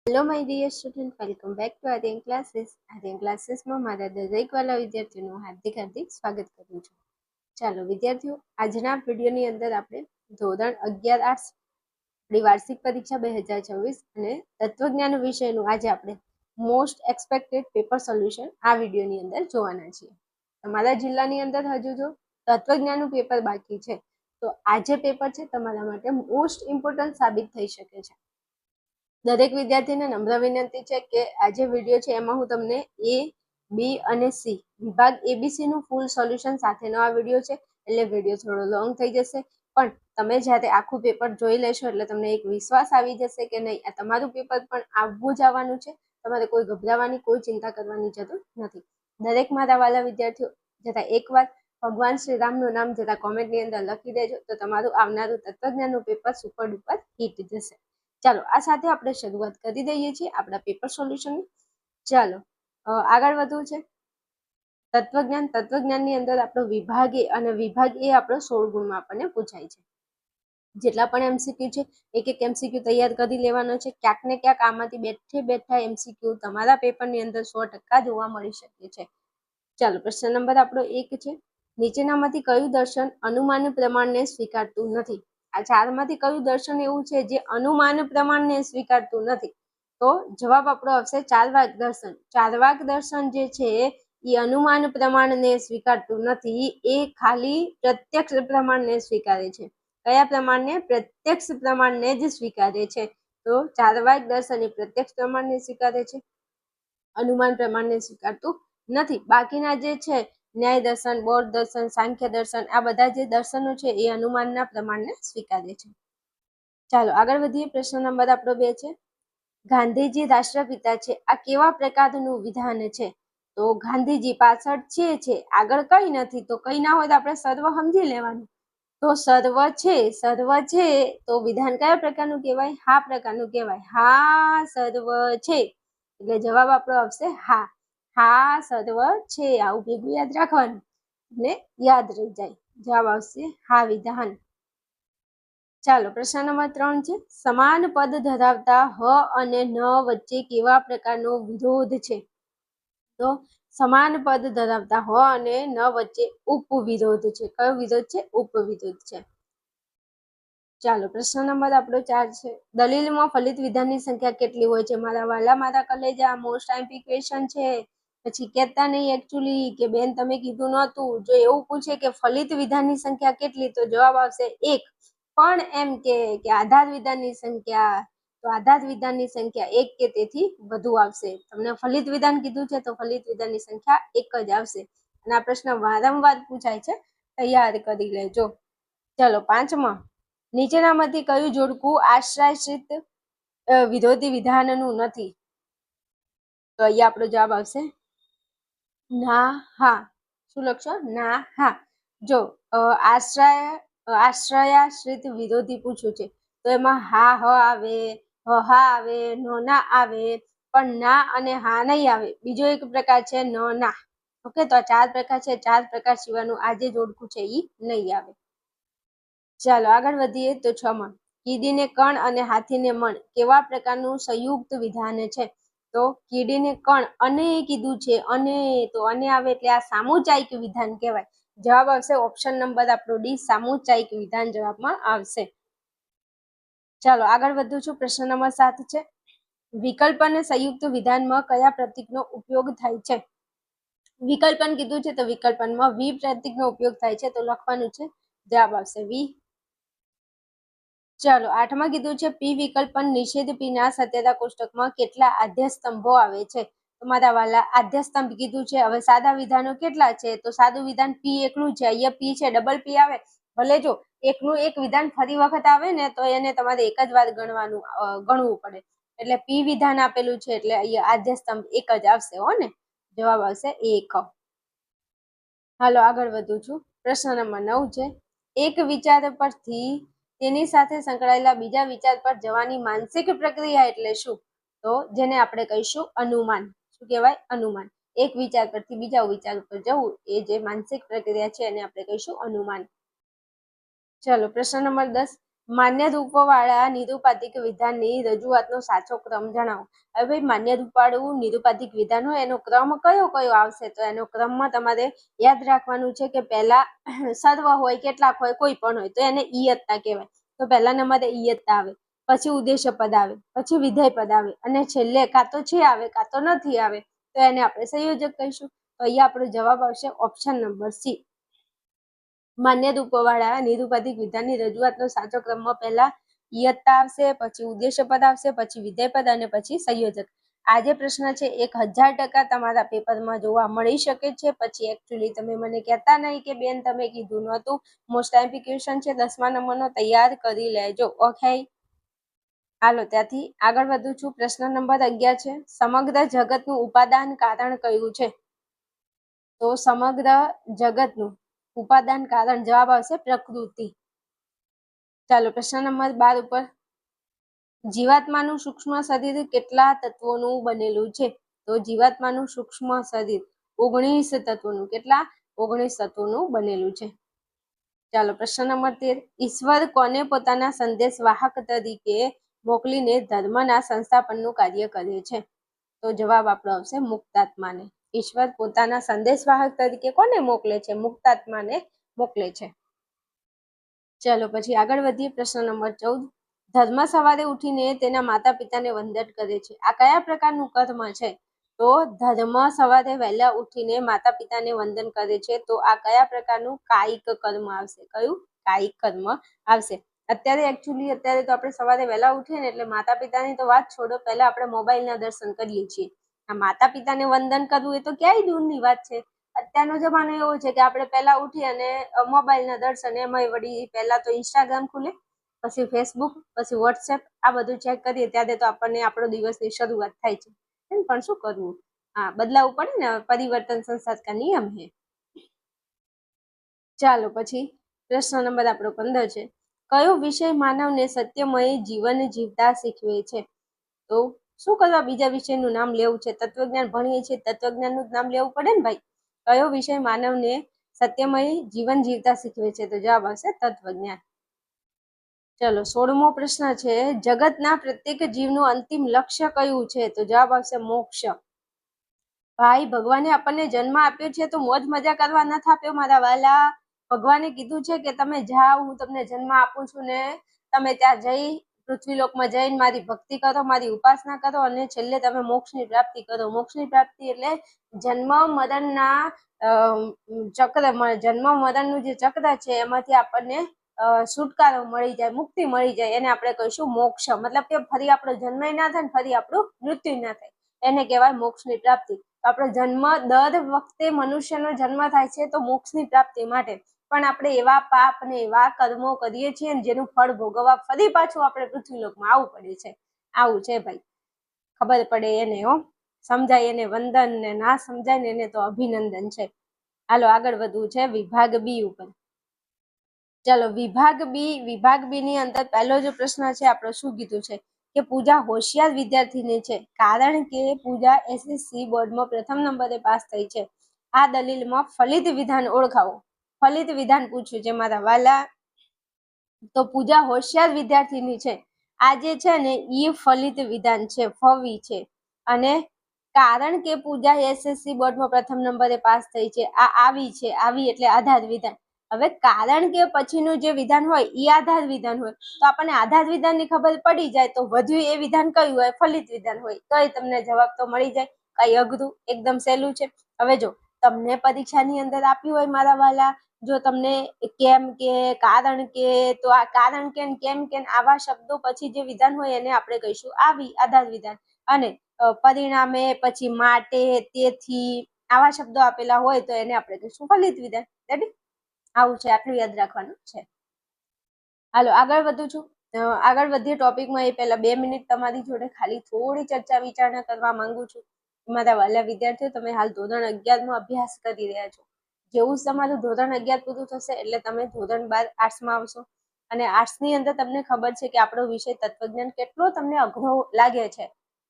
Hello my dear student, welcome back to Aryan classes. Aryan ક્લાસીસમાં મારા દરેક વાલા વિદ્યાર્થીઓનું હાર્દિક સ્વાગત કરું છું. ચાલો વિદ્યાર્થીઓ, આજના વિડીયોની અંદર આપણે ધોરણ 11 આર્ટ્સ વાર્ષિક પરીક્ષા 2024 અને તત્વજ્ઞાન વિષયનું આજે આપણે મોસ્ટ એક્સપેક્ટેડ પેપર સોલ્યુશન આ વિડીયોની અંદર જોવાના છીએ. તમારા જિલ્લાની અંદર હજુ જો તત્વજ્ઞાનનું પેપર બાકી છે તો આ જે પેપર છે તમારા માટે મોસ્ટ ઇમ્પોર્ટન્ટ સાબિત થઈ શકે છે. દરેક વિદ્યાર્થીને નમ્ર વિનંતી છે કે આ જે વિડીયો છે એમાં હું તમને એ, બી અને સી વિભાગ એબીસી નું ફૂલ સોલ્યુશન સાથેનો આ વિડીયો છે, એટલે વિડીયો થોડો લોંગ થઈ જશે. પણ તમે જ્યારે આખું પેપર જોઈ લેશો એટલે તમને એક વિશ્વાસ આવી જશે કે નહીં, આ તમારું પેપર પણ આવવું જ આવવાનું છે. તમારે કોઈ ગભરાવાની, કોઈ ચિંતા કરવાની જરૂર નથી. દરેક મારા વાલા વિદ્યાર્થીઓ જરા એકવાર ભગવાન શ્રી રામનું નામ જરા કોમેન્ટની અંદર લખી દેજો તો તમારું આવનારું તત્વજ્ઞાનનું પેપર સુપર ડુપર હિટ જશે. ચાલો આ સાથે આપણે શરૂઆત કરી દઈએ છીએ આપણા પેપર સોલ્યુશનની. ચાલો આગળ વધવું છે. તત્વજ્ઞાનની અંદર આપણો વિભાગ એ, અને વિભાગ એ આપણો 16 ગુણમાં આપણને પૂછાય છે. જેટલા પણ એમસીક્યુ છે એક એક એમસીક્યુ તૈયાર કરી લેવાનો છે. ક્યાંક ને ક્યાંક આમાંથી બેઠા એમસીક્યુ તમારા પેપરની અંદર 100% જોવા મળી શકે છે. ચાલો પ્રશ્ન નંબર આપણો 1 છે. નીચેનામાંથી કયું દર્શન અનુમાન પ્રમાણને સ્વીકારતું નથી? આ ચારમાંથી કયું દર્શન એવું છે જે અનુમાન પ્રમાણને સ્વીકારતું નથી? તો જવાબ આપણો આવશે ચાર્વાક દર્શન. ચાર્વાક દર્શન જે છે એ અનુમાન પ્રમાણને સ્વીકારતું નથી, એ ખાલી પ્રત્યક્ષ પ્રમાણને સ્વીકારે છે. કયા પ્રમાણને? પ્રત્યક્ષ પ્રમાણને જ સ્વીકારે છે. તો ચાર્વાક દર્શન એ પ્રત્યક્ષ પ્રમાણને સ્વીકારે છે, અનુમાન પ્રમાણને સ્વીકારતું નથી. બાકીના જે છે ન્યાય દર્શન, બૌદ્ધ દર્શન, સાંખ્ય દર્શન, આ બધા જે દર્શનો છે એ અનુમાનના પ્રમાણને સ્વીકારે છે. ચાલો આગળ વધીએ. પ્રશ્ન નંબર આપણો 2 છે. ગાંધીજી રાષ્ટ્રપિતા છે, આ કેવા પ્રકારનું વિધાન છે? તો ગાંધીજી પાછળ છે, આગળ કઈ નથી, તો કઈ ના હોય તો આપણે સર્વ સમજી લેવાનું. તો સર્વ છે તો વિધાન કયા પ્રકારનું કહેવાય? હા પ્રકારનું કહેવાય. હા સર્વ છે એટલે જવાબ આપણો આવશે હા. હા સર્વ છે, આવું ભેગું યાદ રાખવાનું ને યાદ રહી જાય. જવાબ આવશે હા વિધાન. ચાલો પ્રશ્ન નંબર 3 છે. સમાન પદ ધરાવતા હ અને ન વચ્ચે કેવા પ્રકારનો વિરોધ છે? તો સમાન પદ ધરાવતા હ અને ન વચ્ચે ઉપવિરોધ છે. કયો વિરોધ છે? ઉપવિરોધ છે. ચાલો પ્રશ્ન નંબર આપણો 4 છે. દલીલમાં ફલિત વિધાનની સંખ્યા કેટલી હોય છે? મારા વાલા મારા કલેજા, મોસ્ટ આઈમ્પી ક્વેશ્ચન છે. પછી કહેતા નહીં એકચ્યુઅલી કે બેન તમે કીધું નહોતું. જો એવું પૂછે કે ફલિત વિધાનની સંખ્યા કેટલી, તો જવાબ આવશે 1. પણ એમ કે આધાર વિધાનની સંખ્યા, તો આધાર વિધાનની સંખ્યા 1 કે તેથી વધુ આવશે. તમને ફલિત વિધાન કીધું છે તો ફલિત વિધાનની સંખ્યા 1 જ આવશે. અને આ પ્રશ્ન વારંવાર પૂછાય છે, તૈયાર કરી લેજો. ચલો 5માં, નીચેનામાંથી કયું જોડકું આશ્રયશ્રિત વિરોધી વિધાનનું નથી? તો અહીંયા આપણો જવાબ આવશે ના હા. શું લખશો? ના હા. જો આશ્રયાશ્રિત વિરોધી પૂછ્યું છે તો એમાં હા હ આવે, હા આવે, નો ના આવે, પણ ના અને હા નહીં આવે. બીજો એક પ્રકાર છે ન ના. ઓકે, તો આ 4 પ્રકાર છે. 4 પ્રકાર સિવાયનું આ જે જોડકું છે એ નહીં આવે. ચાલો આગળ વધીએ. તો 6માં, કીડીને કણ અને હાથીને મણ કેવા પ્રકારનું સંયુક્ત વિધાન છે? તો કીડીને કણ અને કીધું છે, અને તો અને આવે એટલે આ સામુચાયિક વિધાન કહેવાય. જવાબ આવશે ઓપ્શન નંબર આપણો ડી, સામુચાયિક વિધાન જવાબમાં આવશે. ચાલો આગળ વધું છું. પ્રશ્ન નંબર 7 છે. વિકલ્પન સંયુક્ત વિધાનમાં કયા પ્રતીકનો ઉપયોગ થાય છે? વિકલ્પન કીધું છે તો વિકલ્પનમાં વી પ્રતીકનો ઉપયોગ થાય છે, તો લખવાનું છે. જવાબ આવશે વી. ચાલો 8માં કીધું છે પી વિકલ્પન નિષેધ પી ના સત્યતા કોષ્ટકમાં કેટલા આદ્ય સ્તંભો આવે છે? તમારા વાલા આદ્ય સ્તંભ કીધું છે. હવે સાદા વિધાનો કેટલા છે? તો સાદું વિધાન પી એકલું છે. અહીંયા પી છે, ડબલ પી આવે. ભલે જો એકનું એક વિધાન ફરી વખત આવે ને તો એને તમારે એક જ વાર ગણવું પડે. એટલે પી વિધાન આપેલું છે એટલે અહીંયા આદ્ય સ્તંભ એક જ આવશે હો ને. જવાબ આવશે 1. હાલો આગળ વધું છું. પ્રશ્ન નંબર 9 છે. એક વિચાર પરથી તેની સાથે સંકળાયેલા બીજા વિચાર પર જવાની માનસિક પ્રક્રિયા એટલે શું? તો જેને આપણે કહીશું અનુમાન. શું કહેવાય? અનુમાન. એક વિચાર પરથી બીજા વિચાર પર જવું એ જે માનસિક પ્રક્રિયા છે એને આપણે કહીશું અનુમાન. ચલો પ્રશ્ન નંબર 10. માન્ય રૂપોવાળા નિરૂપાધિક વિધાનની રજૂઆતનો સાચો ક્રમ જણાવો. હવે ભાઈ માન્ય રૂપવાળું નિરૂપાધિક વિધાન હોય એનો ક્રમ કયો કયો આવશે? તો એનો ક્રમમાં તમારે યાદ રાખવાનું છે કે પહેલા સર્વ હોય, કેટલાક હોય, કોઈ પણ હોય તો એને ઈયતતા કહેવાય. તો પહેલા નંબરે ઈયતતા આવે, પછી ઉદ્દેશ્ય પદ આવે, પછી વિધેય પદ આવે અને છેલ્લે કાં તો છે આવે કાં તો નથી આવે તો એને આપણે સંયોજક કહીશું. તો અહીંયા આપણો જવાબ આવશે ઓપ્શન નંબર સી. માન્ય રૂપોવાળા નિરૂપાધિક વિધાનની રજૂઆતનો સાચો ક્રમમાં પહેલા ઈયતતા આવશે, પછી ઉદ્દેશ્ય પદ આવશે, પછી વિધેય પદ અને પછી સંયોજક. આ જે પ્રશ્ન છે 1000% તમારા પેપરમાં જોવા મળી શકે છે. પછી એકચ્યુઅલી તમે મને કહેતા નહીં કે બેન તમે કીધું નહોતું. મોસ્ટ આઈમ્પી ક્વેશ્ચન છે 10મા નંબરનો, તૈયાર કરી લેજો. ઓકે, હાલો ત્યાંથી આગળ વધું છું. પ્રશ્ન નંબર 11 છે, સમગ્ર જગતનું ઉપાદાન કારણ કયું છે? તો સમગ્ર જગતનું ઉપાદાન કારણ જવાબ આવશે પ્રકૃતિ. ચાલો પ્રશ્ન નંબર 12 ઉપર, જીવાત્માનું સૂક્ષ્મ શરીર કેટલા તત્વોનું બનેલું છે? તો જીવાત્માનું સૂક્ષ્મ શરીર 19 તત્વોનું, કેટલા? 19 તત્વોનું બનેલું છે. ચાલો પ્રશ્ન નંબર 13, ઈશ્વર કોને પોતાના સંદેશ વાહક તરીકે મોકલીને ધર્મના સંસ્થાપનનું કાર્ય કરે છે? તો જવાબ આપણો આવશે મુક્તાત્માને. ઈશ્વર પોતાના સંદેશવાહક તરીકે કોને મોકલે છે? મુક્તાત્માને મોકલે છે. ચાલો પછી આગળ વધીએ. પ્રશ્ન નંબર 14, ધર્મ સવારે ઉઠીને તેના માતા પિતાને વંદન કરે છે. આ કયા પ્રકારનું કર્મ છે? તો ધર્મ સવારે વહેલા ઉઠીને માતા પિતાને વંદન કરે છે. તો આ કયા પ્રકારનું? કાયિક કર્મ આવશે. કયું? કાયિક કર્મ આવશે. અત્યારે તો આપણે સવારે વહેલા ઉઠીએ ને એટલે માતા પિતાની તો વાત છોડો, પહેલા આપણે મોબાઈલના દર્શન કરીએ છીએ. આ માતા પિતાને વંદન કરવું એ તો ક્યાંય દૂરની વાત છે. અત્યારનો જમાનો એવો છે કે આપણે પહેલા ઉઠી અને મોબાઈલના દર્શન, એમાંય વળી પહેલા તો ઇન્સ્ટાગ્રામ ખુલે, પછી ફેસબુક, પછી વોટ્સએપ, આ બધું ચેક કરીએ ત્યારે તો આપણને આપણો દિવસની શરૂઆત થાય છે. પણ શું કરવું? હા, બદલાવવું પડે ને, પરિવર્તન સંસાર કા નિયમ હે. ચાલો પછી પ્રશ્ન નંબર આપણો 15 છે, કયો વિષય માનવને સત્યમય જીવન જીવતા શીખવે છે? તો શું કરવા બીજા વિષયનું નામ લેવું છે? તત્વજ્ઞાન ભણીએ છીએ, તત્વજ્ઞાનનું નામ લેવું પડે ને ભાઈ. કયો વિષય માનવને સત્યમય જીવન જીવતા શીખવે છે? તો જવાબ આવશે તત્વજ્ઞાન. ચલો 16મો પ્રશ્ન છે, જગતના પ્રત્યેક જીવનું અંતિમ લક્ષ્ય કયું છે? તો જવાબ આવશે મોક્ષ. ભાઈ ભગવાને આપણને જન્મ આપ્યો છે તો મોજ મજા કરવા નથી આપ્યો મારા વાલા. ભગવાને કીધું છે કે તમે જાઓ, હું તમને જન્મ આપું છું ને તમે ત્યાં જઈ પૃથ્વીલોકમાં જઈને મારી ભક્તિ કરો, મારી ઉપાસના કરો અને છેલ્લે તમે મોક્ષની પ્રાપ્તિ કરો. મોક્ષની પ્રાપ્તિ એટલે જન્મ મરણના જન્મ મરણનું જે ચક્ર છે એમાંથી આપણને છુટકારો મળી જાય, મુક્તિ મળી જાય, એને આપણે કહીશું મોક્ષ. મતલબ કે ફરી આપણો જન્મ ના થાય ને ફરી આપણું મૃત્યુ ના થાય, એને કહેવાય મોક્ષની પ્રાપ્તિ. તો આપણો જન્મ દર વખતે મનુષ્યનો જન્મ થાય છે તો મોક્ષની પ્રાપ્તિ માટે, પણ આપણે એવા પાપ ને એવા કર્મો કરીએ છીએ જેનું ફળ ભોગવવા ફરી પાછું આપણે પૃથ્વીલોકમાં આવવું પડે છે. આવું છે ભાઈ, ખબર પડે એને હો, સમજાય એને વંદન ને ના સમજાય ને એને તો અભિનંદન છે. હાલો આગળ વધવું છે વિભાગ બી ઉપર. ચાલો વિભાગ બી ની અંદર પહેલો જો પ્રશ્ન છે આપણો શું કીધું છે કે પૂજા હોશિયાર વિદ્યાર્થીની છે, કારણ કે પૂજા એસએસસી બોર્ડમાં પ્રથમ નંબરે પાસ થઈ છે. આ દલીલમાં ફલિત વિધાન ઓળખાવો. ફલિત વિધાન પૂછ્યું છે મારા વાલા. તો પૂજા હોશિયાર વિદ્યાર્થીની છે, આ જે છે ને ઈ ફલિત વિધાન છે, ફવી છે. અને કારણ કે પૂજા એસએસસી બોર્ડમાં પ્રથમ નંબરે પાસ થઈ છે, આ આવી છે. આવી એટલે આધાર વિધાન. હવે કારણ કે પછીનું જે વિધાન હોય ઈ આધાર વિધાન હોય, તો આપણને આધાર વિધાનની ખબર પડી જાય તો વધ્યું એ વિધાન કયું હોય? ફલિત વિધાન હોય. તો તમને જવાબ તો મળી જાય. કઈ અઘરું, એકદમ સહેલું છે. હવે જો તમને પરીક્ષાની અંદર આપ્યું હોય મારા વાલા, જો તમને કેમ કે, કારણ કે, તો આ કારણ કે કેમ કે આવા શબ્દો પછી જે વિધાન હોય એને આપણે કહીશું આવી, આધાર વિધાન. અને પરિણામે, પછી માટે, તેથી, આવા શબ્દો આપેલા હોય તો એને આપણે કહીશું ફલિત વિધાન. રેડી? આવું છે, આટલું યાદ રાખવાનું છે. હાલો આગળ વધું છું. આગળ વધીએ ટોપિકમાં એ પહેલા 2 મિનિટ તમારી જોડે ખાલી થોડી ચર્ચા વિચારણા કરવા માંગુ છું. મારા વાલા વિદ્યાર્થીઓ, તમે હાલ ધોરણ 11માં અભ્યાસ કરી રહ્યા છો. જેવું તમારું ધોરણ 11 પૂરું થશે એટલે તમે ધોરણ 12 આર્ટ્સમાં આવશો. અને આર્ટ્સની અંદર તમને ખબર છે કે આપણો વિષય તત્વજ્ઞાન કેટલો તમને અઘરો લાગે છે.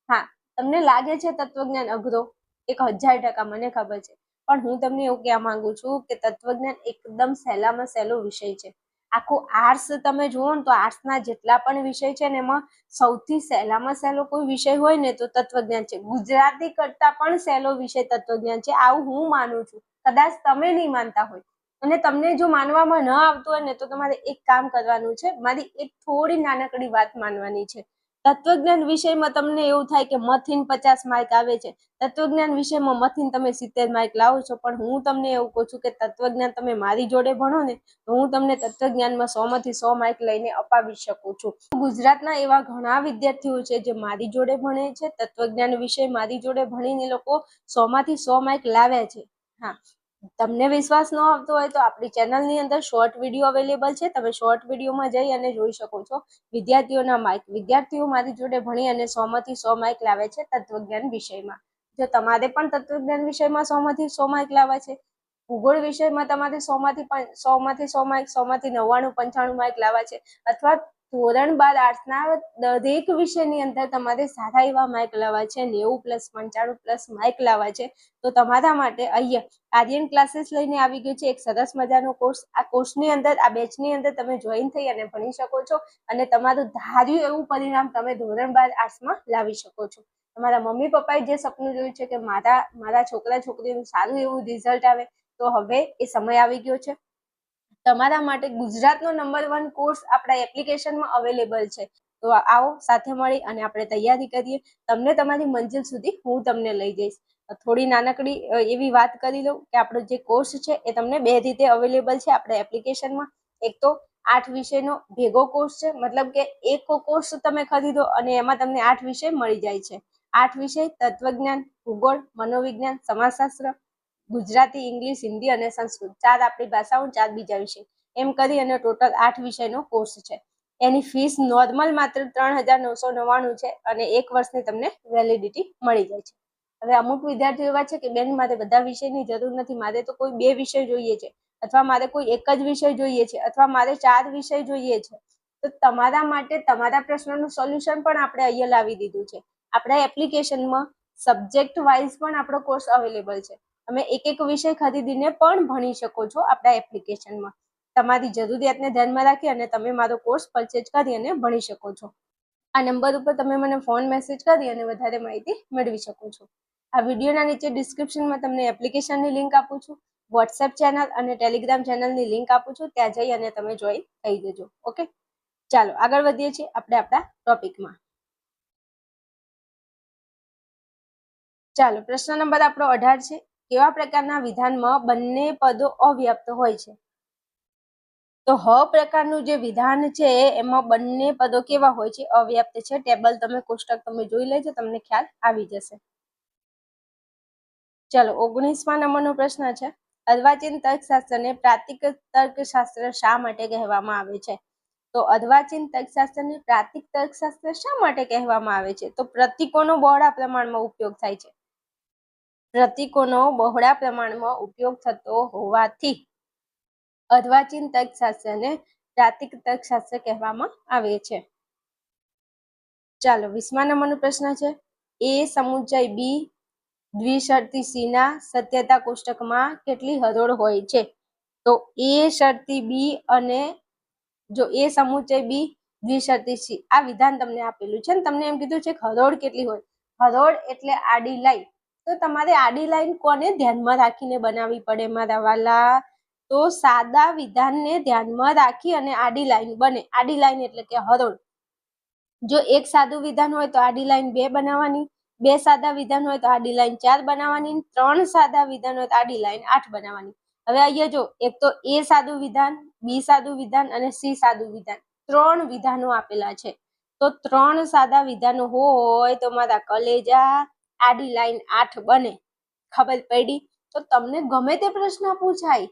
હા, તમને લાગે છે તત્વજ્ઞાન અઘરો, 1000% મને ખબર છે. પણ હું તમને એવું કહેવા માંગુ છું કે તત્વજ્ઞાન એકદમ સહેલામાં સહેલો વિષય છે. આખું આર્ટ્સ તમે જુઓ ને તો આર્ટ્સના જેટલા પણ વિષય છે ને એમાં સૌથી સહેલામાં સહેલો કોઈ વિષય હોય ને તો તત્વજ્ઞાન છે. ગુજરાતી કરતા પણ સહેલો વિષય તત્વજ્ઞાન છે, આવું હું માનું છું. કદાચ તમે નહીં માનતા હોય અને તમને જો માનવામાં ન આવતું હોય ને તો તમારે એક કામ કરવાનું છે, મારી એક થોડી નાનકડી વાત માનવાની છે. તત્વજ્ઞાન વિષયમાં તમને એવું થાય કે મથીન 50 માર્ક આવે છે, તત્વજ્ઞાન વિષયમાં મથીન તમે 70 માર્ક લાવો છો, પણ હું તમને એવું કહું છું કે તત્વજ્ઞાન તમે મારી જોડે ભણો ને તો હું તમને તત્વજ્ઞાનમાં 100 માંથી 100 માર્ક લઈને અપાવી શકું છું. ગુજરાતના એવા ઘણા વિદ્યાર્થીઓ છે જે મારી જોડે ભણે છે, તત્વજ્ઞાન વિષય મારી જોડે ભણીને લોકો 100 માંથી 100 માર્ક લાવ્યા છે. હા, તમને વિશ્વાસ ન આવતો હોય તો આપણી ચેનલની અંદર શોર્ટ વિડીયો અવેલેબલ છે, તમે શોર્ટ વિડીયોમાં જઈ અને જોઈ શકો છો વિદ્યાર્થીઓના માર્ક. વિદ્યાર્થીઓ મારી જોડે ભણી અને 100 માંથી 100 માર્ક લાવે છે તત્વજ્ઞાન વિષયમાં. જો તમારે પણ તત્વજ્ઞાન વિષયમાં 100 માંથી 100 માર્ક લાવવા છે, ભૂગોળ વિષયમાં તમારે 100 માંથી 100 માર્ક, 100 માંથી 99, 95 માર્ક લાવવા છે, અથવા ધોરણ 12 આર્ટ્સના દરેક વિષયની અંદર તમારે સારા એવા માર્ક લાવવા છે, 90 પ્લસ 95 પ્લસ માર્ક લાવવા છે, તો તમારા માટે અહીંયા આર્યન ક્લાસીસ લઈને આવી ગયું છે એક સરસ મજાનો કોર્સ. આ કોર્સની અંદર, આ બેચની અંદર તમે જોઈન થઈ અને ભણી શકો છો અને તમારું ધાર્યું એવું પરિણામ તમે ધોરણ 12 આર્ટ્સમાં લાવી શકો છો. તમારા મમ્મી પપ્પાએ જે સપનું જોયું છે કે મારા છોકરા છોકરીનું સારું એવું રિઝલ્ટ આવે, તો હવે એ સમય આવી ગયો છે. તમારા માટે ગુજરાતનો નંબર 1 કોર્સ આપણા એપ્લિકેશનમાં અવેલેબલ છે. તો આવો સાથે મળી અને આપણે તૈયારી કરીએ. તમને તમારી મંજિલ સુધી હું તમને લઈ જઈશ. થોડી નાનકડી એવી વાત કરી લઉં કે આપણો જે કોર્સ છે એ તમને 2 રીતે અવેલેબલ છે આપણા એપ્લિકેશનમાં. એક તો 8 વિષયનો ભેગો કોર્સ છે, મતલબ કે એક કોર્સ તમે ખરીદો અને એમાં તમને 8 વિષય મળી જાય છે. 8 વિષય તત્વજ્ઞાન, ભૂગોળ, મનોવિજ્ઞાન, સમાજશાસ્ત્ર, ગુજરાતી, ઇંગ્લિશ, હિન્દી અને સંસ્કૃત, 4 આપણી ભાષાઓ, 4 બીજા વિષય, એમ કરી અને ટોટલ 8 વિષયનો કોર્સ છે. એની ફીસ નોર્મલ માત્ર 3,999 છે અને 1 વર્ષની તમને વેલિડિટી મળી જાય છે. હવે અમુક વિદ્યાર્થીઓ એવા છે કે બેન મારે બધા વિષયની જરૂર નથી, મારે તો કોઈ 2 વિષય જોઈએ છે, અથવા મારે કોઈ એક જ વિષય જોઈએ છે, અથવા મારે 4 વિષય જોઈએ છે. તો તમારા માટે તમારા પ્રશ્નનું સોલ્યુશન પણ આપણે અહીંયા લાવી દીધું છે. આપણા એપ્લિકેશનમાં સબ્જેક્ટ વાઇઝ પણ આપણો કોર્સ અવેલેબલ છે. તમે એક એક વિષય ખરીદીને પણ ભણી શકો છો આપણા એપ્લિકેશનમાં. તમારી જરૂરિયાતને ધ્યાનમાં રાખી અને તમે મારો કોર્સ પરચેજ કરી અને ભણી શકો છો. આ નંબર ઉપર તમે મને ફોન મેસેજ કરી અને વધારે માહિતી મેળવી શકો છો. આ વિડીયોના નીચે ડિસ્ક્રિપ્શનમાં તમને એપ્લિકેશનની લિંક આપું છું, વોટ્સએપ ચેનલ અને ટેલિગ્રામ ચેનલની લિંક આપું છું, ત્યાં જઈ અને તમે જોઈન થઈ જજો. ઓકે, ચાલો આગળ વધીએ છીએ આપણે આપણા ટોપિકમાં. ચાલો, પ્રશ્ન નંબર આપણો 18 છે. કેવા પ્રકારના વિધાનમાં બંને પદો અવ્યાપ્ત હોય છે? તો હ પ્રકારનું જે વિધાન છે એમાં બંને પદો કેવા હોય છે? અવ્યાપ્ત છે. ટેબલ તમે કોષ્ટક તમે જોઈ લેજો, તમને ખ્યાલ આવી જશે. ચાલો, 19મા નંબરનો પ્રશ્ન છે. અર્વાચીન તર્કશાસ્ત્રને પ્રાતિક તર્કશાસ્ત્ર શા માટે કહેવામાં આવે છે? તો અર્વાચીન તર્કશાસ્ત્રને પ્રાતિક તર્કશાસ્ત્ર શા માટે કહેવામાં આવે છે? તો પ્રતીકોનો બહોળા પ્રમાણમાં ઉપયોગ થાય છે. પ્રતીકોનો બહોળા પ્રમાણમાં ઉપયોગ થતો હોવાથી અર્વાચીન તર્કશાસ્ત્રને પ્રાતિક તર્કશાસ્ત્ર કહેવામાં આવે છે. ચાલો, 20મા નંબરનો પ્રશ્ન છે. એ સમુચ્ચય બી દ્વિશર્તી સી ના સત્યતા કોષ્ટકમાં કેટલી હરોળ હોય છે? તો એ શરતી બી અને જો એ સમુચ્ચય બી દ્વિશર્તી સી, આ વિધાન તમને આપેલું છે ને તમને એમ કીધું છે કે હરોળ કેટલી હોય. હરોળ એટલે આડી લાઈન. તો તમારે આડી લાઈન કોને ધ્યાનમાં રાખીને બનાવવી પડે મારા વાલા? તો સાદા વિધાનને ધ્યાનમાં રાખી અને આડી લાઈન બને. આડી લાઈન એટલે કે હરોળ. જો એક સાદું વિધાન હોય તો આડી લાઈન 2 બનાવવાની, 2 સાદા વિધાન હોય તો આડી લાઈન 4 બનાવવાની, 3 સાદા વિધાન હોય તો આડી લાઈન 8 બનાવવાની. હવે અહીંયા જો, એક તો એ સાદું વિધાન, બી સાદું વિધાન અને સી સાદું વિધાન, 3 વિધાનો આપેલા છે. તો 3 સાદા વિધાનો હોય તો મારા કલેજા આડી લાઈન 8 બને. ખબર પડી? તો તમને ગમે તે પ્રશ્ન પૂછાય,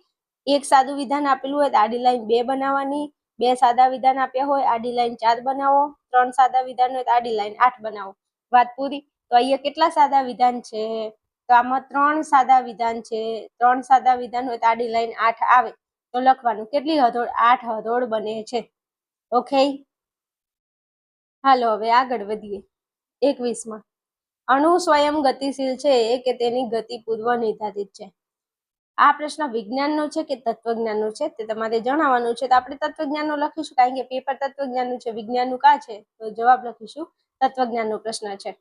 એક સાદું વિધાન આપેલું હોય તો આડી લાઈન 2 બનાવવાની, 2 સાદા વિધાન આપ્યા હોય આડી લાઈન 4 બનાવો, 3 સાદા વિધાન હોય તો આડી લાઈન 8 બનાવો. વાત પૂરી. તો અહીંયા કેટલા સાદા વિધાન છે? તો આમાં 3 સાદા વિધાન છે. 3 સાદા વિધાન હોય તો આડી લાઈન 8 આવે. તો લખવાનું કેટલી હરોળ? 8 હરોળ બને છે. ઓકે, હાલો હવે આગળ વધીએ. 21માં, અણુ સ્વયં ગતિશીલ છે કે તેની ગતિ પૂર્વ નિર્ધારિત છે? આ પ્રશ્ન વિજ્ઞાનનો છે કે તત્વજ્ઞાનનો છે તે તમારે જણાવવાનું છે. તો આપણે તત્વજ્ઞાનનો લખીશું, કારણ કે પેપર તત્વજ્ઞાનનું છે, વિજ્ઞાનનું કા છે, તો જવાબ લખીશું તત્વજ્ઞાનનો પ્રશ્ન છે.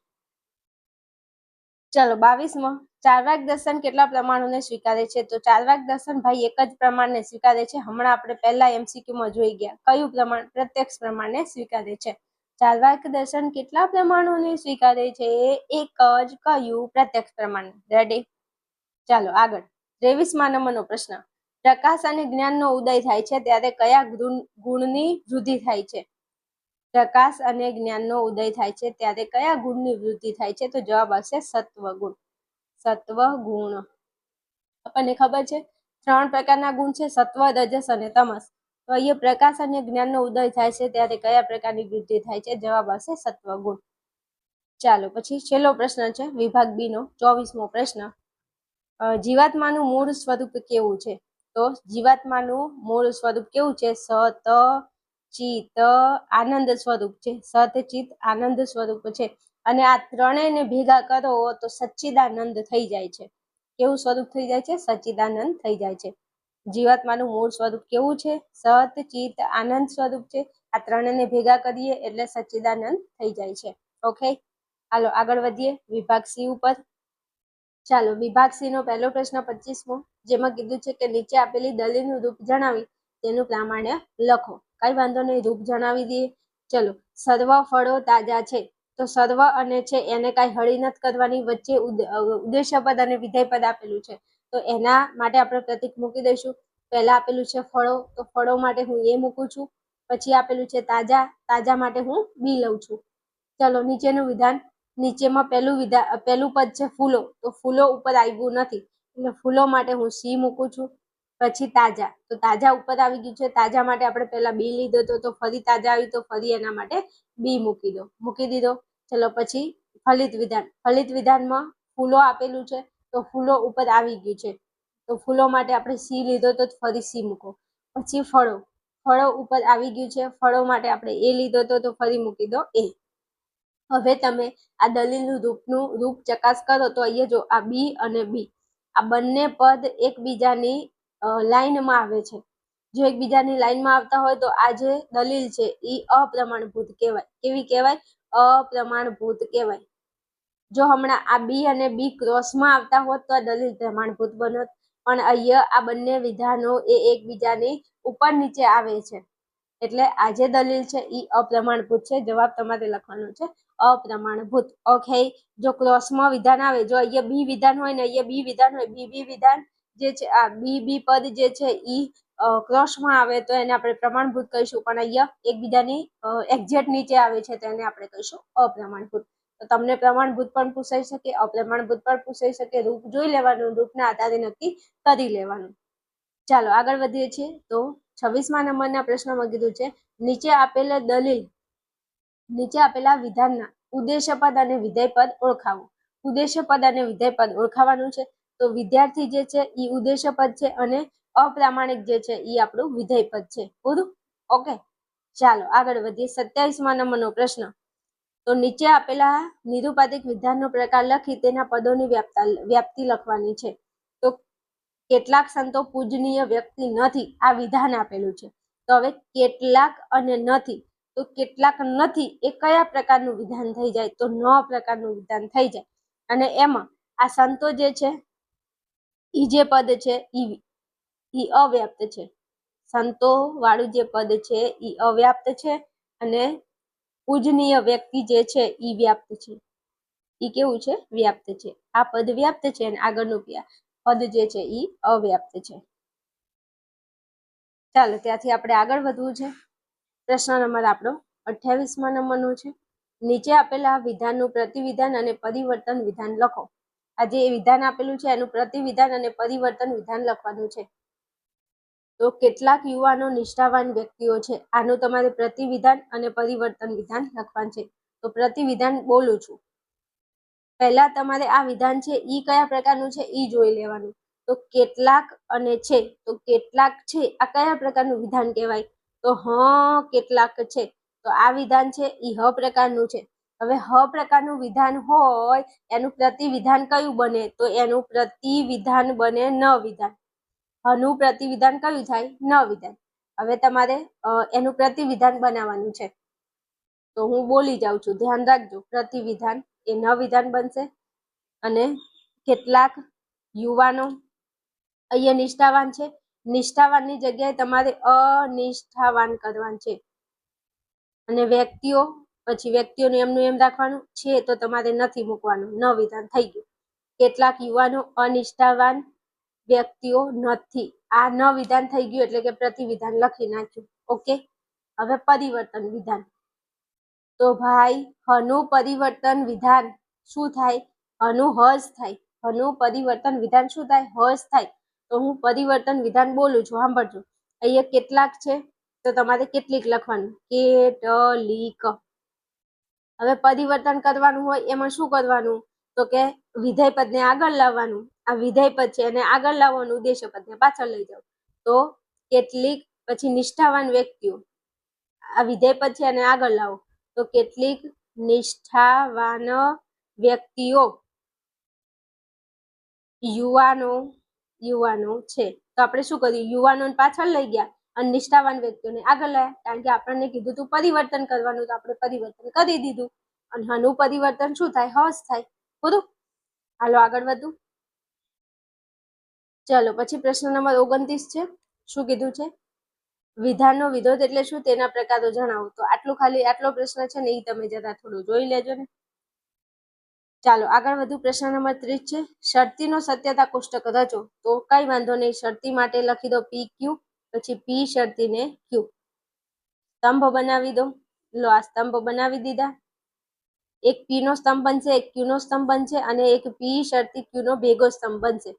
ચલો 22મો, ચાર્વાક દર્શન કેટલા પ્રમાણોને સ્વીકારે છે? તો ચાર્વાક દર્શન ભાઈ એક જ પ્રમાણને સ્વીકારે છે. હમણાં આપણે પહેલા MCQમાં જોઈ ગયા. કયું પ્રમાણ? પ્રત્યક્ષ પ્રમાણને સ્વીકારે છે. ચાર્વાક દર્શન કેટલા પ્રમાણોને સ્વીકારે છે? એક જ. કયું? પ્રત્યક્ષ પ્રમાણ. રેડી? ચાલો આગળ. 23મા નંબરનો પ્રશ્ન, પ્રકાશ અને જ્ઞાનનો ઉદય થાય છે ત્યારે કયા ગુણની વૃદ્ધિ થાય છે? પ્રકાશ અને જ્ઞાનનો ઉદય થાય છે ત્યારે કયા ગુણની વૃદ્ધિ થાય છે? તો જવાબ આવશે સત્વગુણ. સત્વગુણ. આપણને ખબર છે 3 પ્રકારના ગુણ છે, સત્વ, રજસ અને તમસ. તો અહીંયા પ્રકાશ અને જ્ઞાનનો ઉદય થાય છે ત્યારે કયા પ્રકારની વૃદ્ધિ થાય છે? જવાબ આવશે સત્વગુણ. ચાલો પછી છેલ્લો પ્રશ્ન છે વિભાગ બી નો 24મો પ્રશ્ન, જીવાત્માનું મૂળ સ્વરૂપ કેવું છે? તો જીવાત્માનું મૂળ સ્વરૂપ કેવું છે? સત ચિત્ત આનંદ સ્વરૂપ છે. સત ચિત્ત આનંદ સ્વરૂપ છે. અને આ ત્રણેયને ભેગા કરો તો સચ્ચિદાનંદ થઈ જાય છે. કેવું સ્વરૂપ થઈ જાય છે? સચ્ચિદાનંદ થઈ જાય છે. જીવાત્માનું મૂળ સ્વરૂપ કેવું છે? સત ચિત્ત આનંદ સ્વરૂપ છે. આ ત્રણેયને ભેગા કરીએ એટલે સચ્ચિદાનંદ થઈ જાય છે. ઓકે, હાલો આગળ વધીએ વિભાગ સી ઉપર. ચાલો વિભાગ સી નો પહેલો પ્રશ્ન 25મો, જેમાં કીધું છે કે નીચે આપેલી દલીલનું રૂપ જણાવી તેનું પ્રામાણ્ય લખો. કઈ વાંધો નહીં, રૂપ જણાવી દઈએ. ચલો, સર્વ ફળો તાજા છે. તો સર્વ અને છે એને કઈ હળી નથી કરવાની, વચ્ચે ઉદ્દેશ્ય પદ અને વિધેય પદ આપેલું છે, તો એના માટે આપણે પ્રતીક મૂકી દઈશું. પહેલા આપેલું છે ફળો, તો ફળો માટે હું એ મૂકું છું. પછી આપેલું છે તાજા, તાજા માટે હું બી લઉં છું. ચલો નીચેનું વિધાન, નીચેમાં પહેલું પદ છે ફૂલો, તો ફૂલો ઉપર આવ્યું નથી એટલે ફૂલો માટે હું સી મૂકું છું. પછી તાજા, તો તાજા ઉપર આવી ગયું છે, તાજા માટે આપણે પહેલા બી લીધો તો ફરી તાજા આવી તો ફરી એના માટે બી મૂકી દીધો. ચલો પછી ફલિત વિધાન, ફલિત વિધાનમાં ફૂલો આપેલું છે તો ફૂલો ઉપર આવી ગયું છે, તો ફૂલો માટે આપણે સી લીધો તો ફરી સી મૂકો. પછી ફળો, ફળો ઉપર આવી ગયું છે, ફળો માટે આપણે એ લીધો તો ફરી મૂકી દો એ. હવે તમે આ દલીલનું રૂપ ચકાસ કરો તો અહીંયા જો આ બી અને બી આ બંને પદ એકબીજાની લાઈનમાં આવે છે. જો એકબીજાની લાઈનમાં આવતા હોય તો આ જે દલીલ છે એ અપ્રમાણભૂત કહેવાય. કેવી કહેવાય? અપ્રમાણભૂત કહેવાય. જો હમણાં આ બી અને બી ક્રોસમાં આવતા હોત તો આ દલીલ પ્રમાણભૂત બનત, પણ અહીંયા આ બંને વિધાનો એ એકબીજાની ઉપર નીચે આવે છે એટલે આ જે દલીલ છે એ અપ્રમાણભૂત છે. જવાબ તમારે લખવાનો છે અપ્રમાણભૂત. ઓકે, જો ક્રોસમાં વિધાન આવે, જો અહીંયા બી વિધાન હોય ને અહીંયા બી વિધાન હોય, બી વિધાન જે છે આ બી પદ જે છે એ ક્રોસમાં આવે તો એને આપણે પ્રમાણભૂત કહીશું, પણ અહીંયા એકબીજાની એક્ઝેક્ટ નીચે આવે છે તો એને આપણે કહીશું અપ્રમાણભૂત. તો તમને પ્રમાણભૂત પણ પૂછાઈ શકે, અપ્રમાણભૂત પણ પૂછાઈ શકે. રૂપ જોઈ લેવાનું, રૂપના આધારે નક્કી કરી લેવાનું. ચાલો આગળ વધીએ છીએ. તો 26મા નંબરના પ્રશ્નમાં કીધું છે નીચે આપેલા વિધાનના ઉદ્દેશ્ય પદ અને વિધેય પદ ઓળખાવો. ઉદ્દેશ્ય પદ અને વિધેય પદ ઓળખાવાનું છે. તો વિદ્યાર્થી જે છે એ ઉદ્દેશ્ય પદ છે અને અપ્રામાણિક જે છે એ આપણું વિધેય પદ છે. પૂરું? ઓકે, ચાલો આગળ વધીએ. 27મા નંબરનો પ્રશ્ન, તો નીચે આપેલા નિરૂપાધિક વિધાનનો પ્રકાર લખી તેના પદોની વ્યાપ્તિ લખવાની છે. તો કેટલાક સંતો પૂજનીય વ્યક્તિ નથી, આ વિધાન આપેલું છે. તો હવે કેટલાક અને નથી, તો કેટલાક નથી એ કયા પ્રકારનું વિધાન થઈ જાય? તો ન પ્રકારનું વિધાન થઈ જાય. અને એમાં આ સંતો જે છે ઈ જે પદ છે ઈ અવ્યાપ્ત છે. સંતો વાળું જે પદ છે ઈ અવ્યાપ્ત છે અને પૂજનીય વ્યક્તિ જે છે ઈ વ્યાપ્ત છે. ઈ કેવું છે? વ્યાપ્ત છે. આ પદ વ્યાપ્ત છે અને આગળનું પદ જે છે ઈ અવ્યાપ્ત છે. ચાલો ત્યાંથી આપણે આગળ વધવું છે. પ્રશ્ન નંબર આપણો 28મા નંબરનો છે. નીચે આપેલા વિધાનનું પ્રતિવિધાન અને પરિવર્તન વિધાન લખો. આ જે વિધાન આપેલું છે એનું પ્રતિવિધાન અને પરિવર્તન વિધાન લખવાનું છે. તો કેટલાક યુવાનો નિષ્ઠાવાન વ્યક્તિઓ છે, આનું તમારે પ્રતિવિધાન અને પરિવર્તન વિધાન લખવાનું છે. તો પ્રતિવિધાન બોલું છું. પહેલા તમારે આ વિધાન છે ઈ કયા પ્રકારનું છે ઈ જોઈ લેવાનું. તો કેટલાક અને છે, તો કેટલાક છે આ કયા પ્રકારનું વિધાન કહેવાય? તો કેટલાક છે. તો આ વિધાન છે ઈ હ પ્રકારનું છે. હવે હ પ્રકારનું વિધાન હોય એનું પ્રતિવિધાન કયું બને? તો એનું પ્રતિવિધાન બને ન વિધાન. હનું પ્રતિવિધાન કયું થાય? ન વિધાન. હવે તમારે એનું પ્રતિવિધાન બનાવવાનું છે, તો હું બોલી જાઉં છું, ધ્યાન રાખજો. પ્રતિવિધાન એ ન વિધાન બનશે અને કેટલાક યુવાનો અહીંયા નિષ્ઠાવાન છે, નિષ્ઠાવાનની જગ્યાએ તમારે અનિષ્ઠાવાન કરવાનું છે. અને વ્યક્તિઓ, પછી વ્યક્તિઓને એમનું એમ રાખવાનું છે, તો તમારે નથી મૂકવાનું, ન વિધાન થઈ ગયું. કેટલાક યુવાનો અનિષ્ઠાવાન વ્યક્તિઓ નથી, આ ન વિધાન થઈ ગયું, એટલે કે પ્રતિવિધાન લખી નાખ્યું. ઓકે. હવે પરિવર્તન વિધાન. તો ભાઈ હનું પરિવર્તન વિધાન શું થાય? હનું હજ થાય. હનું પરિવર્તન વિધાન શું થાય? હજ થાય. તો હું પરિવર્તન વિધાન બોલું છું, સાંભળજો. અહીંયા કેટલાક છે, તો તમારે કેટલીક લખવાનું, કેટલીક. હવે પરિવર્તન કરવાનું હોય એમાં શું કરવાનું? તો કે વિધેય પદને આગળ લાવવાનું. આ વિધેય પદ છે એને આગળ લાવવાનું, ઉદ્દેશ્ય પદને પાછળ લઈ જાવ. તો કેટલીક, પછી નિષ્ઠાવાન વ્યક્તિઓ, આ વિધેય પદ છે એને આગળ લાવો. તો કેટલીક નિષ્ઠાવાન વ્યક્તિઓ, યુવાનો છે. તો આપણે શું કર્યું? યુવાનોને પાછળ લઈ ગયા અને નિષ્ઠાવાન વ્યક્તિઓને આગળ લાવ્યા, કારણ કે આપણને કીધું તું પરિવર્તન કરવાનું, તો આપણે પરિવર્તન કરી દીધું. અને હનું પરિવર્તન શું થાય? હસ થાય. પૂરું. હાલો આગળ વધું. ચલો પછી પ્રશ્ન નંબર 29 છે. શું કીધું છે? વિધાનનો વિરોધ એટલે શું? તેના પ્રકારો જણાવો. તો આટલું ખાલી આટલો પ્રશ્ન છે ને, એ તમે જરા થોડું જોઈ લેજો ને. ચાલો આગળ વધુ. પ્રશ્ન નંબર 30 છે. શરતીનો સત્યતા કોષ્ટક રચો. તો કઈ વાંધો નહીં, શરતી માટે લખી દો પી ક્યુ, પછી પી શરતીને ક્યુ. સ્તંભ બનાવી દો. લો આ સ્તંભ બનાવી દીધા. એક પી નો સ્તંભ બનશે, એક ક્યુ નો સ્તંભ બનશે અને એક પી શરતી ક્યુ નો ભેગો સ્તંભ બનશે.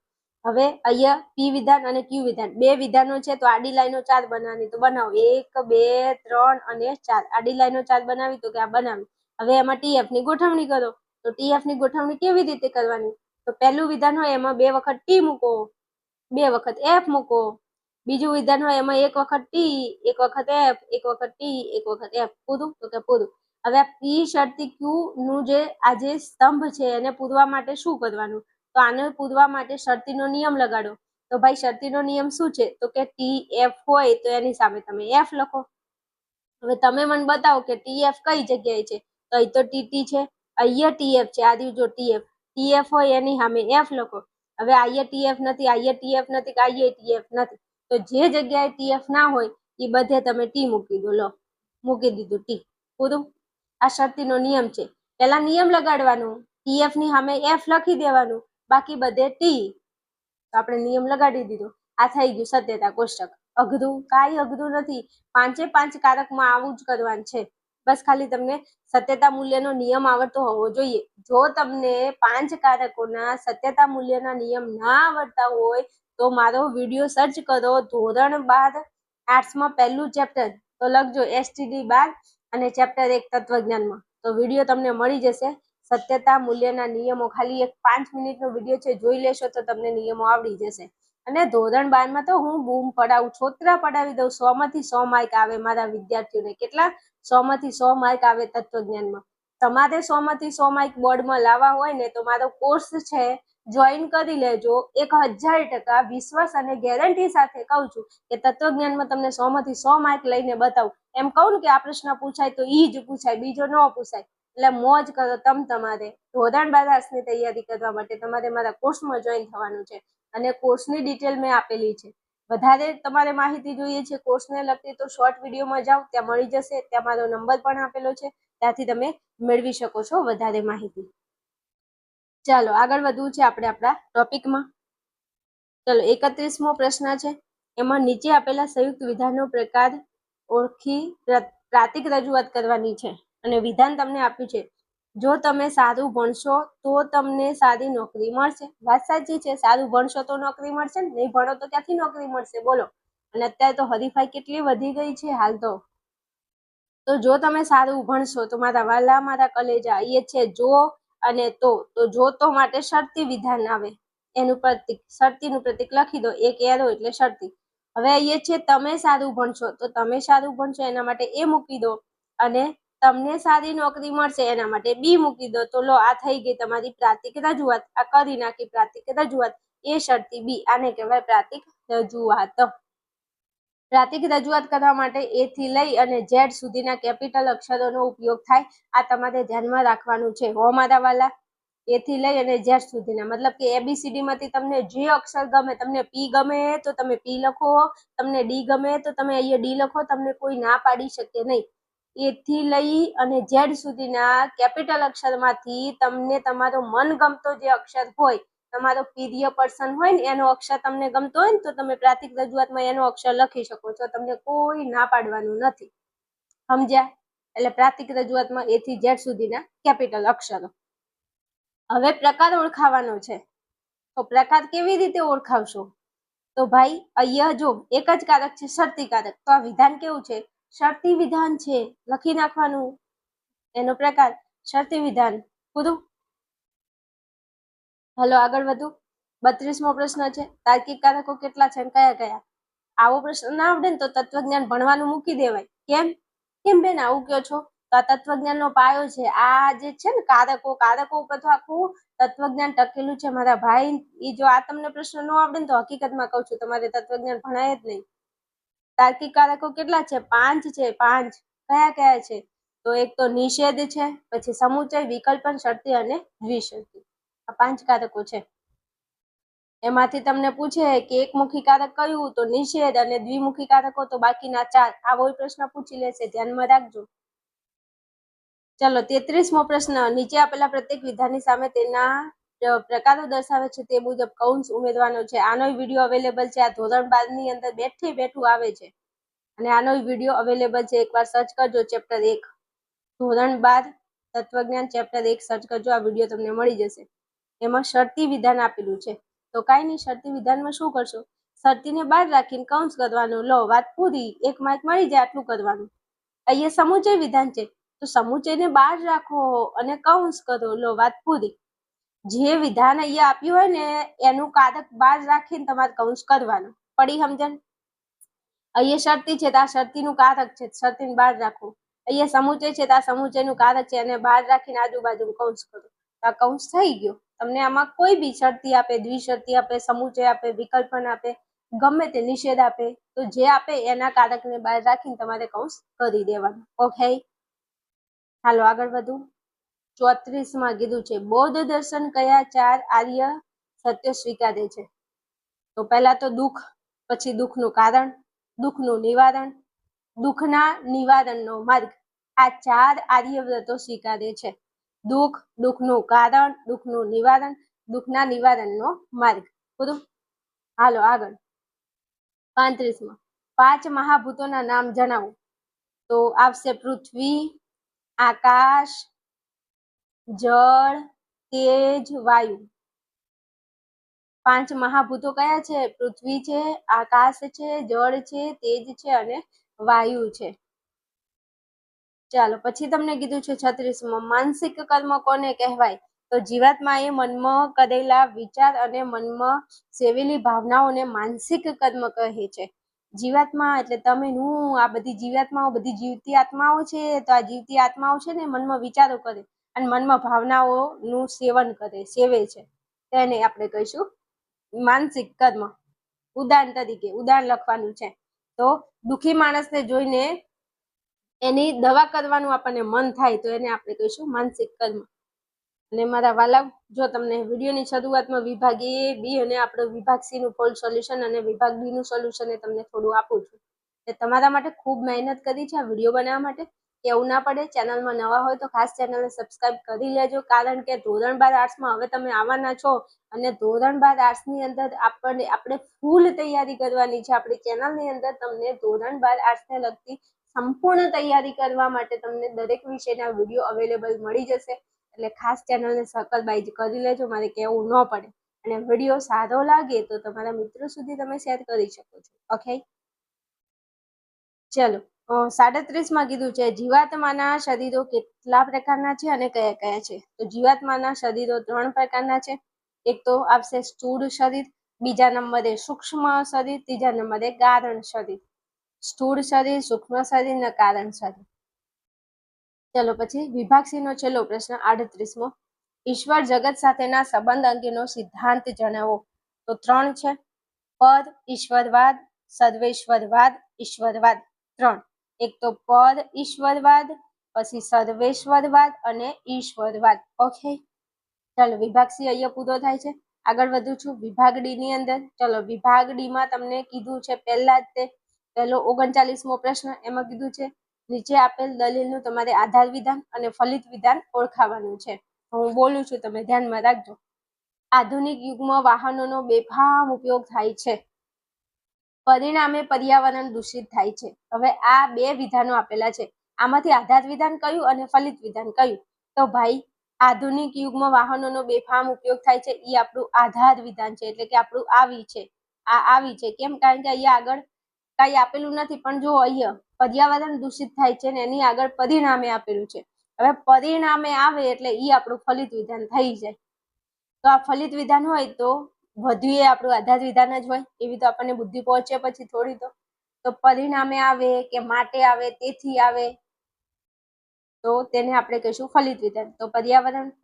હવે અહીંયા પી વિધાન અને ક્યુ વિધાન બે વિધાનો છે, તો આડી લાઈનો 4 બનાવવાની. તો બનાવો 1 2 3 અને 4. આડી લાઈનો 4 બનાવી, તો કે આ બનાવી. હવે એમાં ટીએફ ની ગોઠવણી કરો. તો ટીએફ ની ગોઠવણી કેવી રીતે કરવાની? તો પહેલું વિધાન હોય એમાં 2 વખત ટી મૂકો, 2 વખત એફ મૂકો. બીજું વિધાન હોય એમાં 1 વખત ટી, 1 વખત એફ, 1 વખત ટી, 1 વખત એફ. પૂરું? તો કે પૂરું. હવે આ પી શરતી ક્યુ નું જે આ જે સ્તંભ છે એને પૂરવા માટે શું કરવાનું? તો આને પૂરવા માટે શરતીનો નિયમ લગાડો. તો ભાઈ શરતીનો નિયમ શું છે? તો કે ટી એફ હોય તો એની સામે તમે એફ લખો. હવે તમે મને બતાવો કે ટી એફ કઈ જગ્યાએ છે? તો અહીં તો ટીટી છે, અહીંયા ટીએફ છે. આ જો ટીએફ હોય એની સામે એફ લખો. હવે અહીંયા ટીએફ નથી, અહીંયા ટીએફ નથી, કે અહીંયા ટીએફ નથી, તો જે જગ્યાએ ટીએફ ના હોય એ બધે તમે ટી મૂકી દો. લો મૂકી દીધું ટી. પૂરું. આ શરતીનો નિયમ છે. પહેલા નિયમ લગાડવાનું, ટીએફ ની સામે એફ લખી દેવાનું, બાકી બધે ટી. તો આપણે નિયમ લગાડી દીધો. આ થઈ ગયું સત્યતા કોષ્ટક. અઘરું કાંઈ અઘરું નથી. 5 કારકમાં આવું જ કરવાનું છે. બસ ખાલી તમને સત્યતા મૂલ્યનો નિયમ આવડતો હોવો જોઈએ. જો તમને 5 કારકોના સત્યતા મૂલ્યના નિયમ ના આવડતા હોય તો મારો વિડીયો સર્ચ કરો, ધોરણ 12 આર્ટ્સમાં પહેલું ચેપ્ટર, તો લખજો STD 12 અને ચેપ્ટર 1 તત્વજ્ઞાનમાં. તો વિડીયો તમને મળી જશે. સત્યતા મૂલ્યના નિયમો ખાલી એક 5 મિનિટનો વિડીયો છે, જોઈ લેશો તો તમને નિયમો આવડી જશે. અને ધોરણ 12 માં તો હું બૂમ પડાવું, છોતરા પડાવી દઉં. 100 માંથી 100 માર્ક આવે મારા વિદ્યાર્થીઓને. કેટલા? 100 માંથી 100 માર્ક આવે તત્વજ્ઞાનમાં. તમારે 100 માંથી 100 માર્ક બોર્ડમાં લાવવા હોય ને, તો મારો કોર્સ છે જોઈન કરી લેજો. 1000% વિશ્વાસ અને ગેરંટી સાથે કહું છું કે તત્વજ્ઞાનમાં તમને 100 માંથી 100 માર્ક લઈને બતાવું. એમ કહું ને કે આ પ્રશ્ન પૂછાય તો ઈ જ પૂછાય, બીજો ન પૂછાય. એટલે મોજ કરો. તમારે ધોરણ 12 ની તૈયારી કરવા માટે તમારે મારા કોર્સમાં જોઈન થવાનું છે. અને કોર્સની ડિટેલ મેં આપેલી છે. વધારે તમારે માહિતી જોઈએ છે કોર્સને લગતી, તો શોર્ટ વિડીયોમાં જાઓ, ત્યાં મળી જશે. ત્યાં મારો નંબર પણ આપેલો છે, ત્યાંથી તમે મેળવી શકો છો વધારે માહિતી. ચાલો આગળ વધવું છે આપણે આપણા ટોપિકમાં. ચલો 31મો પ્રશ્ન છે. એમાં નીચે આપેલા સંયુક્ત વિધાનનો પ્રકાર ઓળખી પ્રાતિક રજૂઆત કરવાની છે. અને વિધાન તમને આપ્યું છે, જો તમે સારું ભણશો તો તમને સારી નોકરી મળશે. વાત સાચી છે, સારું ભણશો તો નોકરી મળશે ને, નહીં ભણો તો ક્યાંથી નોકરી મળશે? બોલો. અને અત્યારે તો હરીફાઈ કેટલી વધી ગઈ છે હાલ તો જો તમે સારું ભણશો તો મારા વાલા મારા કલેજા, એ છે જો અને તો જો તો માટે શરતી વિધાન આવે. એનું પ્રતીક, શરતીનું પ્રતીક લખી દો, એક એરો એટલે શરતી. હવે એ છે તમે સારું ભણશો, તો તમે સારું ભણશો એના માટે એ મૂકી દો. અને તમને સારી નોકરી મળશે એના માટે બી મૂકી દો. તો લો આ થઈ ગઈ તમારી પ્રાતિક રજૂઆત. આ કરી નાખી પ્રાતિક રજૂઆત. એ શરતી બી, આને કહેવાય પ્રાતિક રજૂઆત. પ્રાતિક રજૂઆત કરવા માટે એ થી લઈ અને ઝેડ સુધીના કેપિટલ અક્ષરોનો ઉપયોગ થાય. આ તમારે ધ્યાનમાં રાખવાનું છે હો મારા વાલા. એ થી લઈ અને ઝેડ સુધીના, મતલબ કે ABCD માંથી તમને જે અક્ષર ગમે, તમને પી ગમે તો તમે પી લખો, તમને ડી ગમે તો તમે અહીંયા ડી લખો, તમને કોઈ ના પાડી શકે નહીં. એ થી લઈ અને ઝેડ સુધીના કેપિટલ અક્ષરમાંથી તમને તમારો મનગમતો જે અક્ષર હોય, તમારો પ્રિય પર્સન હોય ને એનો અક્ષર તમને ગમતો હોય ને તો તમે પ્રાતિક રજૂઆતમાં એનો અક્ષર લખી શકો છો. તમને કોઈ ના પાડવાનું નથી. સમજ્યા? એટલે પ્રાતિક રજૂઆતમાં એ થી ઝેડ સુધીના કેપિટલ અક્ષરો. હવે પ્રકાર ઓળખાવાનો છે. તો પ્રકાર કેવી રીતે ઓળખાવશો? તો ભાઈ અહીંયા જો એક જ કારક છે, શરતી કારક. તો આ વિધાન કેવું છે? શરતી વિધાન છે. લખી નાખવાનું. એનો પ્રકાર શરતી વિધાન. પૂરું. હલો આગળ વધુ. 32મો પ્રશ્ન છે, તાર્કિક કારકો કેટલા છે કયા કયા? આવો પ્રશ્ન ના આવડે ને તો તત્વજ્ઞાન ભણવાનું મૂકી દેવાય. કેમ કેમ બેન આવું કહો છો? તો આ તત્વજ્ઞાનનો પાયો છે. આ જે છે ને કારકો ઉપર તો આખું તત્વજ્ઞાન ટકેલું છે મારા ભાઈ. એ જો આ તમને પ્રશ્ન ન આવડે ને તો હકીકતમાં કહું છું તમારે તત્વજ્ઞાન ભણાય જ નહીં. તાર્કિક કારકો કેટલા છે? 5 છે. 5 કયા કયા છે? તો એક તો નિષેધ છે, પછી સમુચય, વિકલ્પન, શરતી અને દ્વિશરતી. આ 5 કારકો છે. એમાંથી તમને પૂછે કે એકમુખી કારક કયું? તો નિષેધ. અને દ્વિમુખી કારકો તો બાકીના 4. આવો પ્રશ્ન પૂછી લેશે, ધ્યાનમાં રાખજો. ચલો 33મો પ્રશ્ન, નીચે આપેલા પ્રત્યેક વિધાનની સામે તેના પ્રકારો દર્શાવે છે તે મુજબ કૌંસ ઉમેરવાનો છે. આનો વિડીયો અવેલેબલ છે. આ ધોરણ 12 ની અંદર બેઠું આવે છે અને આનો વિડીયો અવેલેબલ છે. એકવાર સર્ચ કરજો, ચેપ્ટર 1 ધોરણ 12 તત્વજ્ઞાન ચેપ્ટર 1 સર્ચ કરજો, આ વિડીયો તમને મળી જશે. એમાં શરતી વિધાન આપેલું છે. તો કાંઈ નહીં, શરતી વિધાનમાં શું કરશો? શરતીને બહાર રાખીને કૌંસ કરવાનું. લો વાત પૂરી. 1 માર્ક મળી જાય, આટલું કરવાનું. અહીંયા સમુચય વિધાન છે તો સમુચયને બહાર રાખો અને કૌંસ કરો. લો વાત પૂરી. જે વિધાન અહીંયા આપ્યું હોય ને એનું કારક બહાર રાખીને તમારે કૌંસ કરવાનું. પડી સમજણ? અહીંયા શરતી છે તો આ શરતીનું કારક છે, શરતીને બહાર રાખો. અહીંયા સમુચય છે તો આ સમુચયનું કારક છે, અને બહાર રાખીને આજુબાજુ કૌંસ કરો. તો આ કૌંસ થઈ ગયો. તમને આમાં કોઈ બી શરતી આપે, દ્વિશરતી આપે, સમુચય આપે, વિકલ્પન આપે, ગમે તે નિષેધ આપે, તો જે આપે એના કારકને બહાર રાખીને તમારે કૌંસ કરી દેવાનું. ઓકે, હાલો આગળ વધુ. 34માં કીધું છે, બૌદ્ધ દર્શન કયા 4 આર્ય સત્ય સ્વીકારે છે? તો પહેલા તો દુઃખ, પછી દુઃખનું કારણ, દુઃખનું નિવારણ, દુઃખના નિવારણનો માર્ગ. આ 4 આર્ય વ્રતો સ્વીકારે છે. દુઃખ, દુઃખનું કારણ, દુઃખનું નિવારણ, દુઃખના નિવારણનો માર્ગ. પૂરું. હાલો આગળ. 35માં 5 મહાભૂતોના નામ જણાવો. તો આવશે પૃથ્વી, આકાશ, જળ, તેજ, વાયુ. 5 મહાભૂતો કયા છે? પૃથ્વી છે, આકાશ છે, જળ છે, તેજ છે અને વાયુ છે. ચાલો પછી તમને કીધું છે 36માં, માનસિક કર્મ કોને કહેવાય? તો જીવાત્માએ મનમાં કરેલા વિચાર અને મનમાં સેવેલી ભાવનાઓને માનસિક કર્મ કહે છે. જીવાત્મા એટલે તમે, હું, આ બધી જીવાત્માઓ બધી જીવતી આત્માઓ છે. તો આ જીવતી આત્માઓ છે ને મનમાં વિચારો કરે અને મનમાં ભાવનાઓનું સેવન કરે, સેવે છે, તેને આપણે કહીશું માનસિક કર્મ. ઉદાહરણ તરીકે ઉદાહરણ લખવાનું છે. તો દુઃખી માણસને જોઈને એની દવા કરવાનું આપણને મન થાય તો એને આપણે કહીશું માનસિક કર્મ. અને મારા વાલા, જો તમને વિડીયોની શરૂઆતમાં વિભાગ A, B અને આપણો વિભાગ C નું ફોલ્ડ સોલ્યુશન અને વિભાગ B નું સોલ્યુશન એ તમને થોડું આપું છું. એ તમારા માટે ખૂબ મહેનત કરી છે આ વિડીયો બનાવવા માટે. એવું ના પડે, ચેનલમાં નવા હોય તો ખાસ ચેનલને સબસ્ક્રાઇબ કરી લેજો, કારણ કે ધોરણ 12 આર્ટ્સમાં હવે તમે આવવાના છો અને ધોરણ 12 આર્ટ્સની અંદર આપણે ફૂલ તૈયારી કરવાની છે. આપણી ચેનલની અંદર તમને ધોરણ 12 આર્ટ્સને લગતી સંપૂર્ણ તૈયારી કરવા માટે તમને દરેક વિષયના વિડીયો અવેલેબલ મળી જશે. એટલે ખાસ ચેનલને સબસ્ક્રાઇબ કરી લેજો, મારે કહેવું ન પડે. અને વિડીયો સારો લાગે તો તમારા મિત્રો સુધી તમે શેર કરી શકો છો. ઓકે, ચલો 37માં કીધું છે, જીવાત્માના શરીરો કેટલા પ્રકારના છે અને કયા કયા છે? તો જીવાત્માના શરીરો 3 પ્રકારના છે. એક તો આવશે સ્થૂળ શરીર, બીજા નંબરે સૂક્ષ્મ શરીર, ત્રીજા નંબરે કારણ શરીર. સ્થૂળ શરીર, સૂક્ષ્મ શરીર અને કારણ શરીર. ચલો પછી વિભાગ સી નો છેલ્લો પ્રશ્ન 38મો. ઈશ્વર જગત સાથેના સંબંધ અંગેનો સિદ્ધાંત જણાવો. તો 3 છે. પદ, ઈશ્વરવાદ, સર્વેશ્વરવાદ, ઈશ્વરવાદ. 3. એક તો પદ ઈશ્વરવાદ, પછી સર્વેશ્વરવાદ અને ઈશ્વરવાદ. ઓકે, ચાલો વિભાગ સી અહીંયા પૂરો થાય છે. આગળ વધુ છું વિભાગ ડી ની અંદર. ચલો વિભાગ ડી માં તમને કીધું છે પહેલા જ તે પહેલો 39મો પ્રશ્ન. એમાં કીધું છે નીચે આપેલ દલીલનું તમારે આધાર વિધાન અને ફલિત વિધાન ઓળખાવાનું છે. હું બોલું છું, તમે ધ્યાનમાં રાખજો. આધુનિક યુગમાં વાહનોનો બેફામ ઉપયોગ થાય છે, પરિણામે પર્યાવરણ દૂષિત થાય છે. હવે આ બે વિધાનો આપેલા છે, આમાંથી આધાર વિધાન કયું અને ફલિત વિધાન કયું? તો ભાઈ આધુનિક યુગમાં વાહનોનો બેફામ ઉપયોગ થાય છે, એ આપણું આધાર વિધાન છે, એટલે કે આપણું આવી છે. આ આવી છે કેમ? કારણ કે અહીંયા આગળ કઈ આપેલું નથી, પણ જો અહીંયા પર્યાવરણ દૂષિત થાય છે ને એની આગળ પરિણામે આપેલું છે. હવે પરિણામે આવે એટલે એ આપણું ફલિત વિધાન થઈ જાય. તો આ ફલિત વિધાન હોય તો વધુ એ આપણું આધાર વિધાન જ હોય, એવી તો આપણને બુદ્ધિ પહોંચે પછી થોડી. તો પરિણામે આવે કે માટે આવે, તેથી આવે, તો તેને આપણે કહીશું ફલિત વિધાન. તો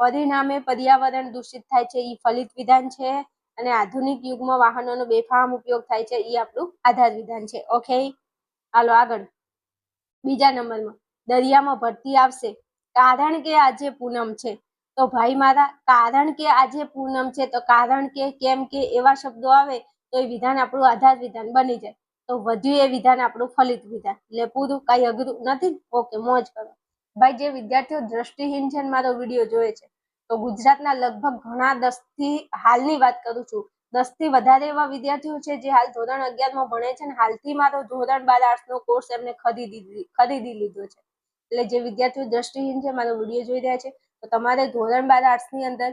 પરિણામે પર્યાવરણ દૂષિત થાય છે એ ફલિત વિધાન છે, અને આધુનિક યુગમાં વાહનોનો બેફામ ઉપયોગ થાય છે એ આપણું આધાર વિધાન છે. ઓકે, હાલો આગળ. બીજા નંબરમાં દરિયામાં ભરતી આવશે કારણ કે આજે પૂનમ છે. તો ભાઈ મારા કારણ કે આજે પૂનમ છે, તો કારણ કે, કેમ કે એવા શબ્દો આવે તો એ વિધાન આપણું આધાર વિધાન બની જાય. તો વધ્યું એ વિધાન આપણું ફલિત વિધાન. એટલે પૂરું, કઈ અઘરું નથી. ઓકે, મોજ કરો. ભાઈ જે વિદ્યાર્થીઓ દ્રષ્ટિહીન છે ને મારો વિડીયો જોવે છે, તો ગુજરાતના લગભગ ઘણા 10 થી હાલની વાત કરું છું, 10 થી વધારે એવા વિદ્યાર્થીઓ છે જે હાલ ધોરણ 11માં ભણે છે ને હાલથી મારો ધોરણ 12 આર્ટ્સનો કોર્સ એમને ખરીદી લીધો છે. એટલે જે વિદ્યાર્થીઓ દ્રષ્ટિહીન છે મારો વિડીયો જોઈ રહ્યા છે, તો તમારે ધોરણ 12 આર્ટ્સની અંદર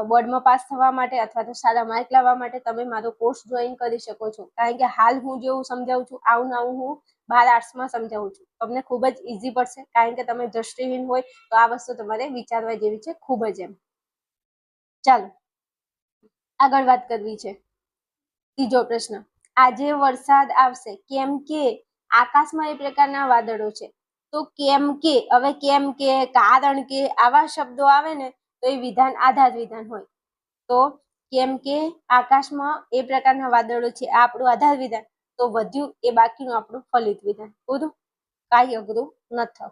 બોર્ડમાં પાસ થવા માટે અથવા તો સારા માર્ક લાવવા માટે તમે મારો કોર્સ જોઈન કરી શકો છો. કારણ કે હાલ હું જેવું સમજાવું છું આવું આવું હું 12 આર્ટ્સમાં સમજાવું છું. તમને ખૂબ જ ઈઝી પડશે, કારણ કે તમે દ્રષ્ટિહીન હોય તો આ વસ્તુ તમારે વિચારવા જેવી છે ખૂબ જ. એમ ચાલો આગળ વાત કરવી છે. ત્રીજો પ્રશ્ન, આજે વરસાદ આવશે કેમ કે આકાશમાં એ પ્રકારના વાદળો છે. તો કેમ કે, હવે કેમ કે, કારણ કે આવા શબ્દો આવે ને તો એ વિધાન આધાર વિધાન હોય. તો કેમ કે આકાશમાં એ પ્રકારના વાદળો છે આ આપણું આધાર વિધાન. તો વધ્યું એ બાકીનું આપણું ફલિત વિધાન. પૂરું, કાંઈ અઘરું નથી.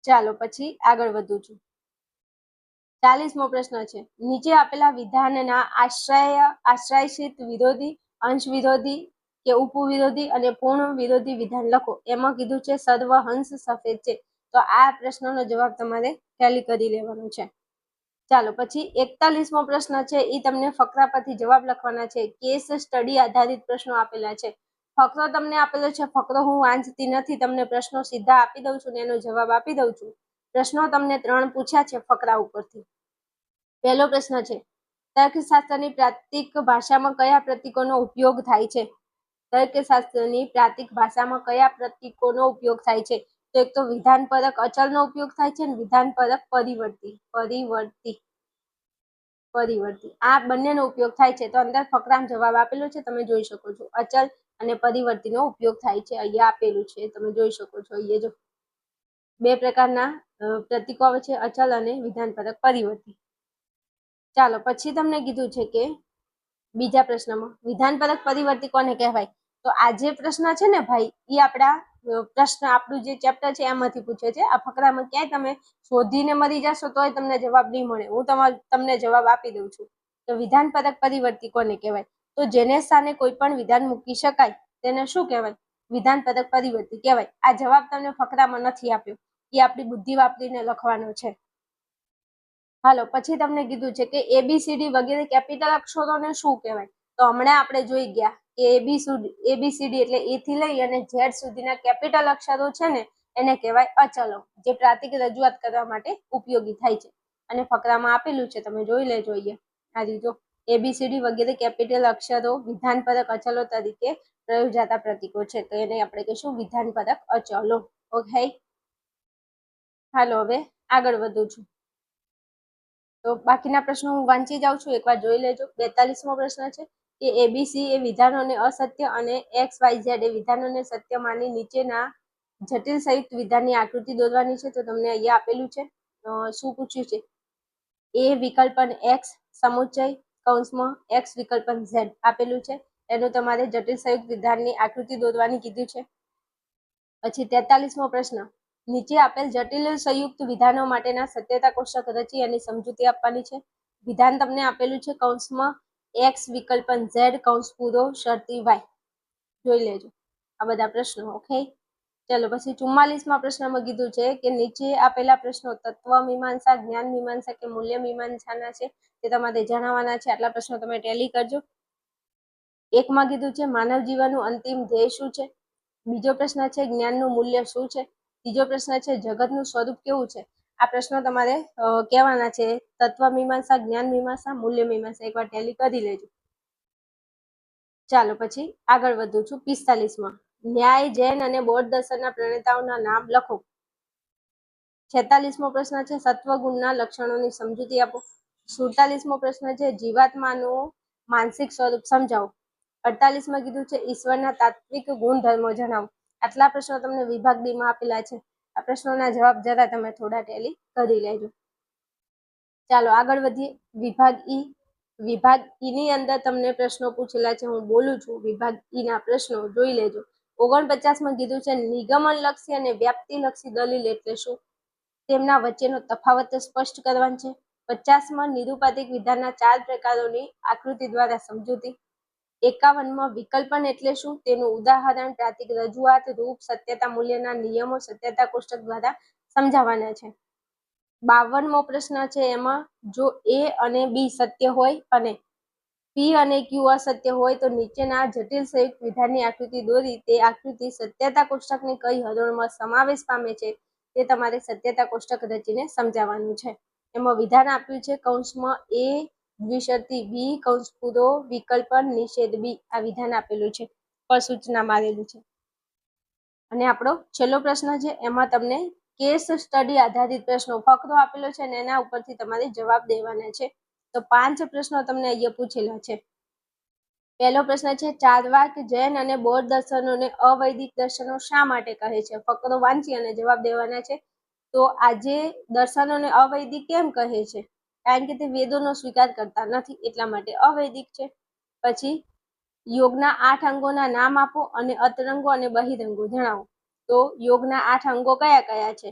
ચાલો પછી આગળ વધું છું. 40મો પ્રશ્ન છે, નીચે આપેલા વિધાનના આશ્રયિત વિરોધી, અંશ વિરોધી કે ઉપવિરોધી અને પૂર્ણ વિરોધી વિધાન લખો. એમાં કીધું છે સર્વહંસ સફેદ છે. તો આ પ્રશ્નનો જવાબ તમારે ટેલી કરી લેવાનો છે. ચાલો પછી 41મો પ્રશ્ન છે, એ તમને ફકરા પરથી જવાબ લખવાના છે. કેસ સ્ટડી આધારિત પ્રશ્નો આપેલા છે. ફકરો તમને આપેલો છે, ફકરો હું વાંચતી નથી, તમને પ્રશ્નો સીધા આપી દઉં છું ને એનો જવાબ આપી દઉં છું. પ્રશ્નો તમને 3 પૂછ્યા છે ફકરા ઉપરથી. પહેલો પ્રશ્ન છે, તર્કશાસ્ત્રની પ્રાતિક ભાષામાં કયા પ્રતીકોનો ઉપયોગ થાય છે? તર્કશાસ્ત્રની પ્રાતિક ભાષામાં કયા પ્રતીકોનો ઉપયોગ થાય છે? તો એક તો વિધાનપરક અચલનો ઉપયોગ થાય છે અને વિધાનપરક પરિવર્તી આ બંનેનો ઉપયોગ થાય છે. તો અંદર ફકરામાં જવાબ આપેલો છે, તમે જોઈ શકો છો. અચલ અને પરિવર્તીનો ઉપયોગ થાય છે, અહીંયા આપેલું છે, તમે જોઈ શકો છો. અહીંયા જો બે પ્રકારના પ્રતીકો આવે છે, અચલ અને વિધાનપરક પરિવર્તી. ચાલો પછી તમને કીધું છે કે બીજા પ્રશ્નમાં વિધાનપરક પરિવર્તી કોને કહેવાય? તો આ જે પ્રશ્ન છે ને ભાઈ, એ આપણા પ્રશ્ન આપણું જે ચેપ્ટર છે એમાંથી પૂછે છે. આ ફકરામાં ક્યાંય તમે શોધીને મરી જશો તોય તમને જવાબ નહીં મળે. હું તમને જવાબ આપી દઉં છું. તો વિધાનપરક પરિવર્તી કોને કહેવાય? તો જેને સ્થાને કોઈ પણ વિધાન મૂકી શકાય તેને શું કહેવાય? વિધાનપરક પરિવર્તી કહેવાય. આ જવાબ તમને ફકરામાં નથી આપ્યો, એ આપણી બુદ્ધિ વાપરીને લખવાનો છે. હાલો પછી તમને કીધું છે કે ABCD વગેરે કેપિટલ અક્ષરોને શું કહેવાય? તો હમણાં આપણે જોઈ ગયા કે ABCD એટલે A થી લઈ અને Z સુધીના કેપિટલ અક્ષરો છે ને એને કહેવાય અચલો, જે પ્રાતિક રજૂઆત કરવા માટે ઉપયોગી થાય છે. અને ફકરામાં આપેલું છે, તમે જોઈ લેજો. અહીંયા આ રીતો ABCD વગેરે કેપિટલ અક્ષરો વિધાનપરક અચલો તરીકે પ્રયોજાતા પ્રતીકો છે, તો એને આપણે કહીશું વિધાનપરક અચલો. ઓકે, હાલો હવે આગળ વધું છું. તો બાકીના પ્રશ્નો હું વાંચી જાઉં છું, એકવાર જોઈ લેજો. 42મો પ્રશ્ન છે કે ABC એ વિધાનોને અસત્ય અને XYZ એ વિધાનોને સત્ય માની નીચેના જટિલ સંયુક્ત વિધાનની આકૃતિ દોરવાની છે. તો તમને અહીંયા આપેલું છે, શું પૂછ્યું છે, એ વિકલ્પન એક્સ સમુચ્ચય કૌંસમાં એક્સ વિકલ્પન ઝેડ આપેલું છે. એનું તમારે જટિલ સંયુક્ત વિધાનની આકૃતિ દોરવાની કીધું છે. પછી 43મો પ્રશ્ન, નીચે આપેલ જટિલ સંયુક્ત વિધાનો માટેના સત્યતા કોષ્ટક રચી અને સમજૂતી આપવાની છે. વિધાન તમને આપેલું છે કૌંસમાં એક્સ વિકલ્પન ઝેડ કૌંસ પૂરો શરતી વાય. જોઈ લેજો આ બધા પ્રશ્નો. ઓકે, ચલો પછી 44મા પ્રશ્નમાં કીધું છે કે નીચે આપેલા પ્રશ્નો તત્વ મીમાંસા, જ્ઞાન મીમાંસા કે મૂલ્ય મીમાંસાના છે, તે તમારે જણાવવાના છે. આટલા પ્રશ્નો તમે ટેલી કરજો. એકમાં કીધું છે માનવ જીવનનું અંતિમ ધ્યેય શું છે. બીજો પ્રશ્ન છે જ્ઞાનનું મૂલ્ય શું છે. ત્રીજો પ્રશ્ન છે જગતનું સ્વરૂપ કેવું છે. આ પ્રશ્નો તમારે કહેવાના છે. તત્વ મીમાંસા, જ્ઞાન મીમાંસા, મૂલ્ય મીમાંસા એકવાર ટેલી કરી લેજો. ચાલો પછી આગળ વધું છું. 45માં ન્યાય, જૈન અને બૌદ્ધ દર્શનના પ્રણેતાઓના નામ લખો. 46મો પ્રશ્ન છે સત્વગુણના લક્ષણોની સમજૂતી આપો. 47મો પ્રશ્ન છે જીવાત્માનું માનસિક સ્વરૂપ સમજાવો. 48માં કીધું છે ઈશ્વરના તાત્વિક ગુણધર્મો જણાવો. આટલા પ્રશ્નો તમને વિભાગ ડી માં આપેલા છે. આ પ્રશ્નોના જવાબ જરા તમે થોડા ટેલી કરી લેજો. ચાલો આગળ વધીએ. વિભાગ ઈ. વિભાગ ઈ ની અંદર તમને પ્રશ્નો પૂછેલા છે. હું બોલું છું વિભાગ ઈ ના પ્રશ્નો જોઈ લેજો. 49માં કીધું છે નિગમન લક્ષી અને વ્યાપ્તિ લક્ષી દલીલ એટલે શું. તેમના વચ્ચેનો તફાવત સ્પષ્ટ કરવાનો છે. 50માં નિરૂપાધિક વિધાનના 4 પ્રકારોની આકૃતિ દ્વારા સમજૂતી. 51માં વિકલ્પન એટલે શું, તેનું ઉદાહરણ, પ્રાતિક રજૂઆત, રૂપ, સત્યતા મૂલ્યના નિયમો સત્યતા કોષ્ટક દ્વારા સમજાવવાના છે. 52મો પ્રશ્ન છે એમાં જો એ અને બી સત્ય હોય અને પી અને ક્યુ અસત્ય હોય તો નીચેના જટિલ સંયુક્ત વિધાનની આકૃતિ દોરી તે આકૃતિ સત્યતા કોષ્ટકની કઈ હરોળમાં સમાવેશ પામે છે તે તમારે સત્યતા કોષ્ટક રચીને સમજાવવાનું છે. એમાં વિધાન આપ્યું છે કૌંસમાં એ દ્વિશરતી બી કૌંસ પૂરો વિકલ્પન નિષેધ બી. આ વિધાન આપેલું છે, પર સૂચના મારેલું છે. અને આપણો છેલ્લો પ્રશ્ન છે એમાં તમને કેસ સ્ટડી આધારિત પ્રશ્નો ફકરો આપેલો છે અને એના ઉપરથી તમારે જવાબ દેવાના છે. તો 5 પ્રશ્નો તમને અહીંયા પૂછેલા છે. પહેલો પ્રશ્ન છે ચાર્વાક, જૈન અને બૌદ્ધ દર્શનોને અવૈદિક દર્શનો શા માટે કહે છે. ફકરો વાંચી અને જવાબ દેવાના છે. તો આજે દર્શનોને અવૈદિક કેમ કહે છે, કારણ કે તે વેદોનો સ્વીકાર કરતા નથી એટલા માટે અવૈદિક છે. પછી યોગના 8 અંગોના નામ આપો અને અંતરંગો અને બહિરંગો જણાવો. તો યોગના 8 અંગો કયા કયા છે.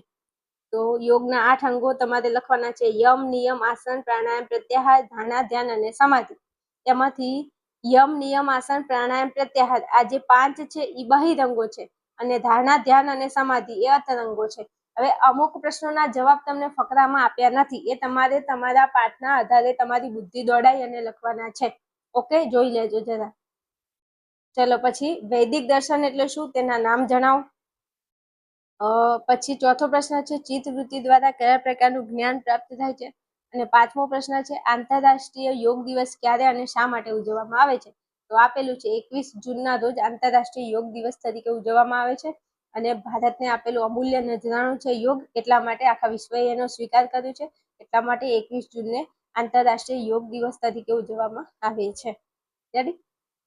તો યોગના 8 અંગો તમારે લખવાના છે યમ, નિયમ, આસન, પ્રાણાયામ, પ્રત્યાહાર, ધારણા, ધ્યાન અને સમાધિ. એમાંથી યમ, નિયમ, આસન, પ્રાણાયામ, પ્રત્યાહાર આ જે 5 છે એ બહિરંગો છે અને ધારણા, ધ્યાન અને સમાધિ એ અંતરંગો છે. હવે અમુક પ્રશ્નોના જવાબ તમને ફકરામાં આપ્યા નથી, એ તમારે તમારા પાઠના આધારે તમારી બુદ્ધિ દોડાઈ અને લખવાના છે. ઓકે, જોઈ લેજો જરા. ચલો પછી વૈદિક દર્શન એટલે શું, તેના નામ જણાવો. પછી ચોથો પ્રશ્ન છે ચિત્તવૃત્તિ દ્વારા કયા પ્રકારનું જ્ઞાન પ્રાપ્ત થાય છે. અને 5મો પ્રશ્ન છે આંતરરાષ્ટ્રીય યોગ દિવસ ક્યારે અને શા માટે ઉજવવામાં આવે છે. તો આપેલું છે 21 જૂનના રોજ આંતરરાષ્ટ્રીય યોગ દિવસ તરીકે ઉજવવામાં આવે છે. અને ભારતને આપેલું અમૂલ્ય નજરાણું છે યોગ, એટલા માટે આખા વિશ્વએ એનો સ્વીકાર કર્યો છે. એટલા માટે 21 જૂનને આંતરરાષ્ટ્રીય યોગ દિવસ તરીકે ઉજવવામાં આવે છે. રેડી?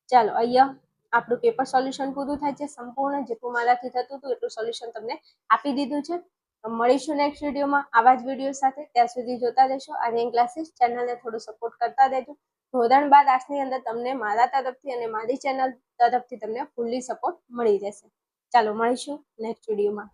ચાલો અહીંયા આપણું પેપર સોલ્યુશન પૂરું થાય છે. સંપૂર્ણ જેટલું મારાથી થતું હતું એટલું સોલ્યુશન તમને આપી દીધું છે. મળીશું નેક્સ્ટ વિડીયોમાં આવા જ વિડીયો સાથે. ત્યાં સુધી જોતા રહેશો આર્યન ક્લાસીસ. ચેનલને થોડું સપોર્ટ કરતા રહેજો. ધોરણ 12 આર્ટ્સની અંદર તમને મારા તરફથી અને મારી ચેનલ તરફથી તમને ફૂલ્લી સપોર્ટ મળી રહેશે. ચાલો મળીશું નેક્સ્ટ વિડીયોમાં.